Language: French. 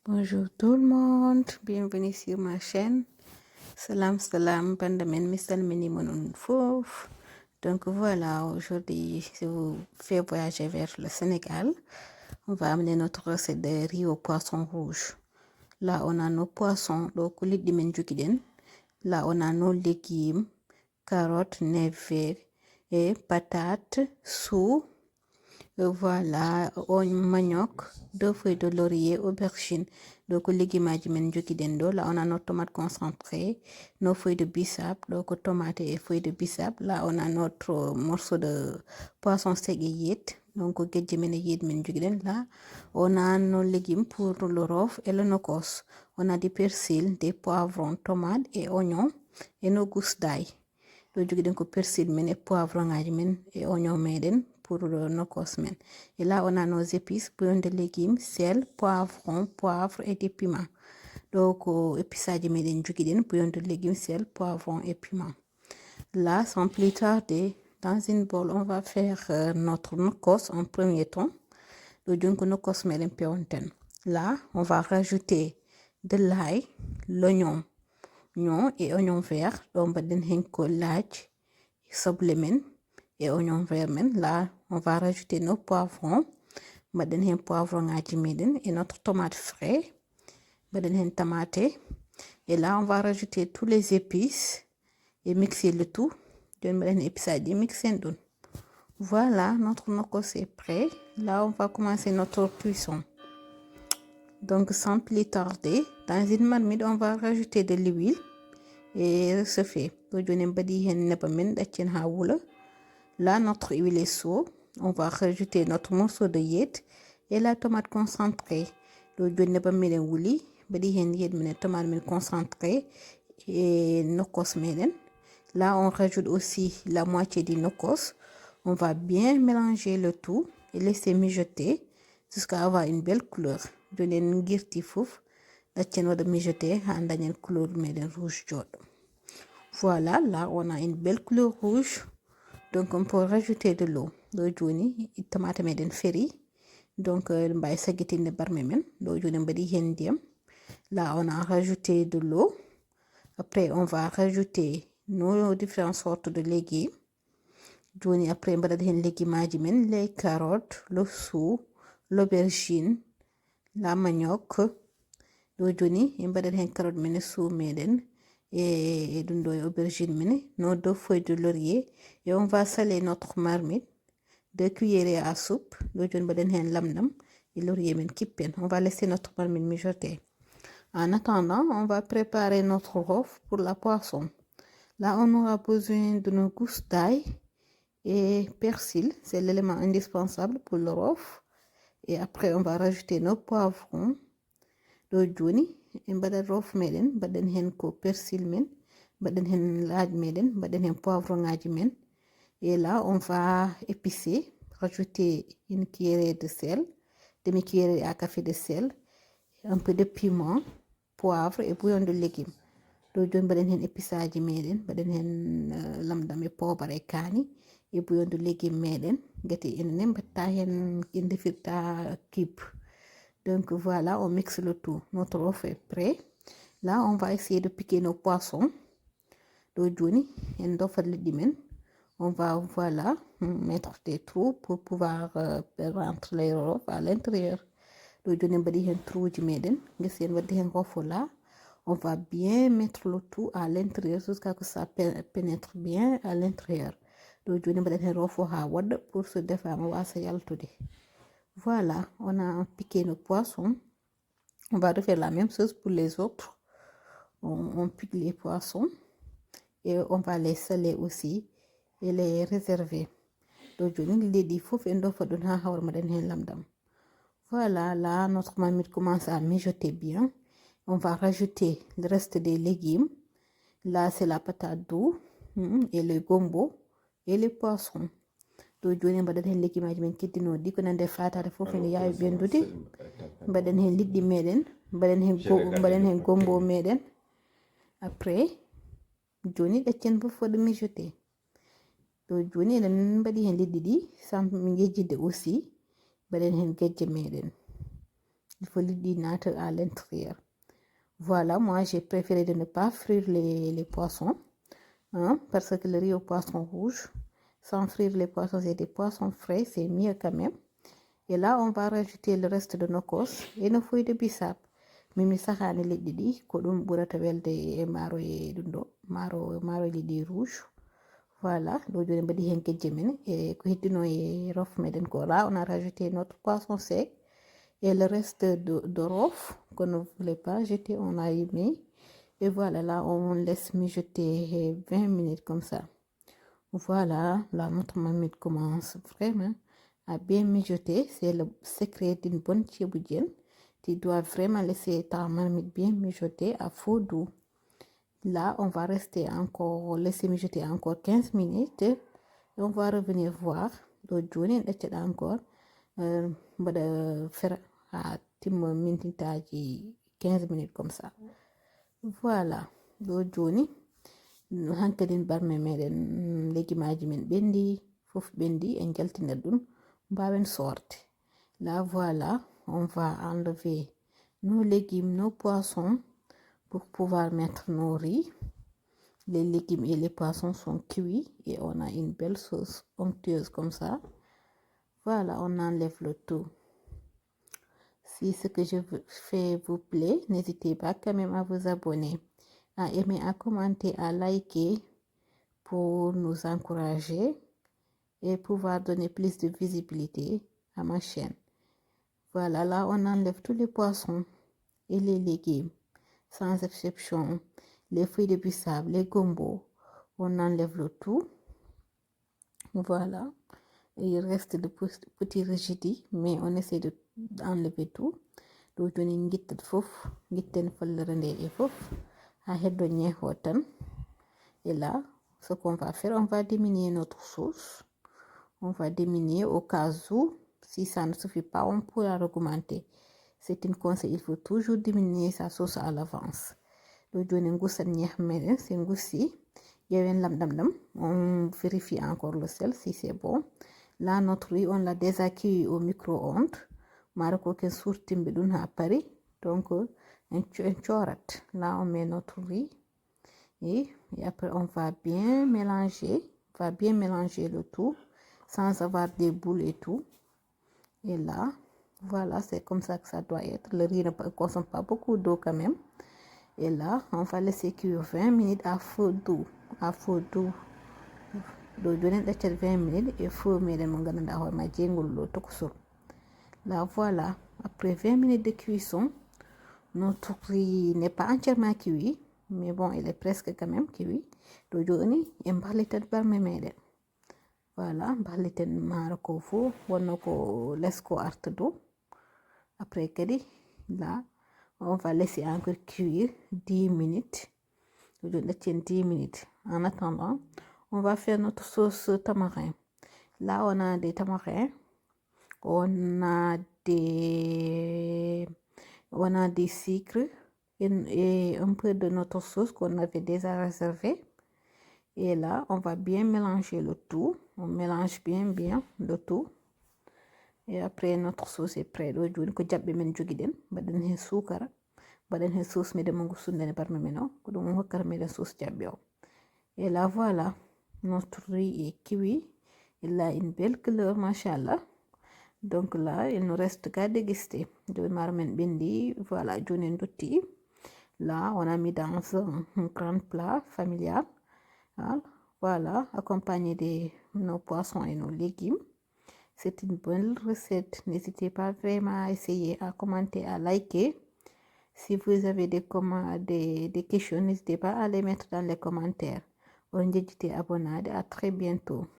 Bonjour tout le monde, bienvenue sur ma chaîne. Salam salam, bandamen misal minimoun fouf. Donc voilà, aujourd'hui je vous fais voyager vers le Sénégal. On va amener notre recette de riz au poisson rouge. Là on a nos poissons, donc lit di men jukiden. Là on a nos légumes, carottes, navets et patates, sous. Voilà, manioc, 2 feuilles de laurier, aubergine. Donc, légumes là, on a nos tomates concentrées, nos feuilles de bissap, donc tomates et feuilles de bissap. Là, on a notre morceau de poisson séguillé. Donc, là, on a nos légumes pour le rof et le nokos. On a du persil, des poivrons, tomates et oignons et nos gousses d'ail. Donc, persil, et poivrons et oignons pour nokos men. Et là, on a nos épices, bouillon de légumes, sel, poivron, poivre et des piments. Donc, épices bouillon de légumes, sel, poivron et piment. Là, sans plus tarder, dans une bowl, on va faire notre nokos en premier temps. Là, on va rajouter de l'ail, l'oignon, et oignon vert. Donc, on va laaj, soblemen et oignon vert. Là, on va rajouter nos poivrons, poivrons et notre tomate frais, tomate. Et là, on va rajouter tous les épices et mixer le tout. Voilà, notre nokos est prêt. Là, on va commencer notre cuisson. Donc, sans plus tarder, dans une marmite, on va rajouter de l'huile et ce fait. Là, notre huile est chaude. On va rajouter notre morceau de yet et la tomate concentrée. Tomate concentrée et nokos meden. Là, on rajoute aussi la moitié du nokos. On va bien mélanger le tout et laisser mijoter jusqu'à avoir une belle couleur. Donner une girti fouf. Mijoter une couleur rouge jaune. Voilà, là, on a une belle couleur rouge. Donc, on peut rajouter de l'eau. Tomate meden ferry. Donc, là, on a rajouté de l'eau. Après, on va rajouter nos différentes sortes de légumes. Après, on va légumes, les carottes, le sou, l'aubergine, la manioc. On va carottes mene sou meden et aubergine nos 2 feuilles de laurier et on va saler notre marmite 2 cuillères à soupe lamdam et laurier on va laisser notre marmite mijoter. En attendant, on va préparer notre rof pour la poisson. Là, on aura besoin de nos gousses d'ail et persil, c'est l'élément indispensable pour le rof. Et après, on va rajouter nos poivrons. Rof meden baden hen ko persil men baden hen laaj meden baden hen poivron ngaji men. Et là on va épicer, rajouter une cuillerée de sel, demi cuillerée à café de sel, un peu de piment, poivre et bouillon de légumes. Baden hen épiçaji meden baden hen lamdam e pobar e kani et bouillon de légumes meden gati enen batta hen indefirta cube. Donc voilà, on mixe le tout. Notre œuf est prêt. Là, on va essayer de piquer nos poissons. On va voilà, mettre des trous pour pouvoir rentrer les œufs à l'intérieur. On va bien mettre le tout à l'intérieur jusqu'à que ça pénètre bien à l'intérieur. Pour se défendre. Voilà, on a piqué nos poissons. On va refaire la même chose pour les autres. On pique les poissons et on va les saler aussi et les réserver. Voilà, là, notre marmite commence à mijoter bien. On va rajouter le reste des légumes. Là, c'est la patate douce et le gombo et les poissons. Joni mbaɗen hen lekkimaji men keddinoɗi ko nande fatare fof ene yawi ɓendude mbaɗen hen liɗɗi meɗen mbaɗen hen gombo meɗen après joni ɗaccen fof waɗa mijoté joni eɗen mbaɗi hen liɗɗi ɗi sans mi yejjide aussi mbaɗen hen gueƴje meɗen il faut l'idinateur à l'intérieur. Voilà, moi j'ai préféré de ne pas frire les poissons, hein, parce que le riz au poisson rouge, sans frire les poissons et des poissons frais, c'est mieux quand même. Et là, on va rajouter le reste de nokkos et nos feuilles de bissap. Mimi sahani leɗɗi ɗi ko ɗum ɓurata welde e maro e ɗum ɗo maro liɗɗi rouge. Voilà, ɗo joni mbaɗi hen kejje men e ko heddino e rof meɗen ko. Là, on a rajouté notre poisson sec et le reste de rof qu'on ne voulait pas jeter, on a mis. Et voilà, là, on laisse mijoter 20 minutes comme ça. Voilà, là, notre marmite commence vraiment à bien mijoter. C'est le secret d'une bonne tchéboudienne. Tu dois vraiment laisser ta marmite bien mijoter à feu doux. Là, on va rester encore, laisser mijoter encore 15 minutes. Et on va revenir voir. Donc, encore. On va faire à 15 minutes comme ça. Voilà. Donc, Johnny. Hankalin barme meɗen legumaji men ɓendi fof ɓendi en jaltina ɗum mbawen sorte. Là voilà, on va enlever nos légumes, nos poissons pour pouvoir mettre nos riz. Les légumes et les poissons sont cuits et on a une belle sauce onctueuse comme ça. Voilà, on enlève le tout. Si ce que je fais vous plaît, n'hésitez pas quand même à vous abonner, à aimer, à commenter, à liker pour nous encourager et pouvoir donner plus de visibilité à ma chaîne. Voilà, là on enlève tous les poissons et les légumes, sans exception, les fruits de bissap, les gombos, on enlève le tout. Voilà, il reste de petits rigidis, mais on essaie d'enlever tout. Donc on guittat fof, guitten follere nde e fof, ha heddo ñeho tan. Et là, ce qu'on va faire, on va diminuer notre sauce. On va diminuer au cas où, si ça ne suffit pas, on pourra augmenter. C'est une conseil, il faut toujours diminuer sa sauce à l'avance. Donc, c'est goussi. On vérifie encore le sel si c'est bon. Là, notre riz, on l'a déjà cuit au micro-ondes. Marco que surtim à Paris. Donc, un chorat. Là, on met notre riz. Et après, on va bien mélanger. On va bien mélanger le tout sans avoir des boules et tout. Et là, voilà, c'est comme ça que ça doit être. Le riz ne consomme pas beaucoup d'eau quand même. Et là, on va laisser cuire 20 minutes à feu doux. À feu doux. Donc, 20 minutes et feu là, voilà. Après 20 minutes de cuisson, notre riz n'est pas entièrement cuit. Mais bon, il est presque quand même cuit. Donc, on va le barme meɗen. Voilà, mbaliten maaro ko fu wonno ko lesko arta dow. Après kadi là, on va laisser encore cuire 10 minutes. 10 minutes. En attendant, on va faire notre sauce tamarin. Là, on a des tamarins, on a des sucres et un peu de notre sauce qu'on avait déjà réservé. Et là, on va bien mélanger le tout. On mélange bien le tout. Et après, notre sauce est prête. Donc, on va bien sucre. Baden sauce mede mangu sundene parme meno. Kodum hokkar mede sauce jabio. Et là, voilà. Notre riz est cuit. Il a une belle couleur, machallah. Donc là, il nous reste qu'à déguster. De marmen bendi. Voilà, jonen dotti. Là, on a mis dans un grand plat familial. Voilà, accompagné de nos poissons et nos légumes. C'est une bonne recette. N'hésitez pas vraiment à essayer, à commenter, à liker. Si vous avez des questions, n'hésitez pas à les mettre dans les commentaires. On dit abonné. À très bientôt.